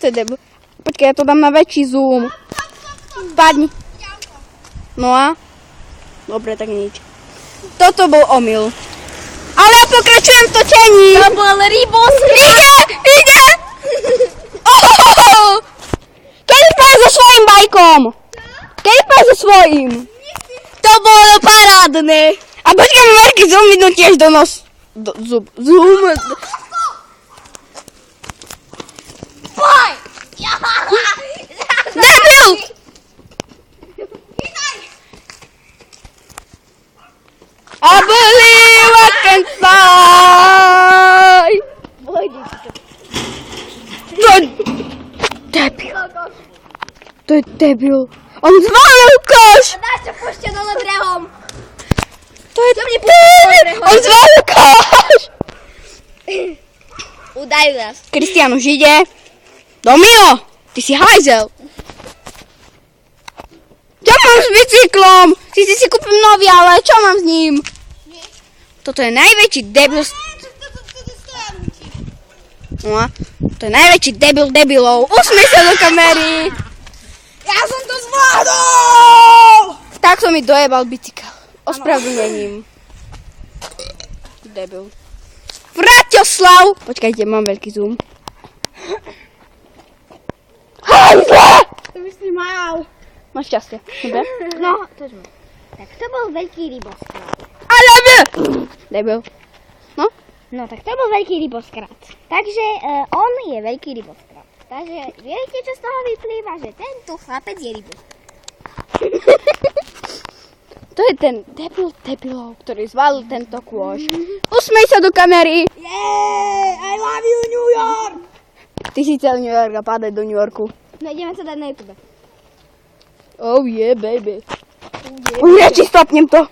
To je debil. Počkej, ja to dám na väčší zoom. Padni. No a? Dobre, tak nič. Toto bol omyl. Ale ja pokračujem v točení. To bol rybos. Ide! Oh! Kedy pôjde so svojím bajkom? Kedy pôjde so svojím? To bolo parádne. A počkaj, mi veľký zoom vidno tiež do nos. Zoom. Poj! Debil! I believe I can fly. To je debil. To je debil. On zvalil koš. Dáš to pušte dole brehom. To je debil. On zvalil koš. Udajú nás. Kristián už ide. Domino, ty si hajzel. Čo mám s bicyklom? Sice si kúpim nový, ale čo mám s ním? Toto je najväčší debil. No, to je najväčší debil debilov. Usmej sa do kamery. Ja som to zvládol! Takto mi dojebal bicykel. Ospravedlnením. Debil. Vratoslav! Počkajte, mám veľký zoom. Hajzle! To by si mal. Máš šťastie. Dobre? No, to sme. Tak to bol veľký ryboskrát. Ale debil. No? No, tak to bol veľký ryboskrát. Takže on je veľký ryboskrát. Takže viete, čo z toho vyplýva? Že tento chlapec je ryboskrát. To je ten debil debilov, ktorý zvalil tento kôš. Usmej sa do kamery. Yay! I love you, New York! Ty si chcel New York a pádať do New Yorku. No, ideme sa dať na YouTube. Oh yeah, baby. Či stopnem to.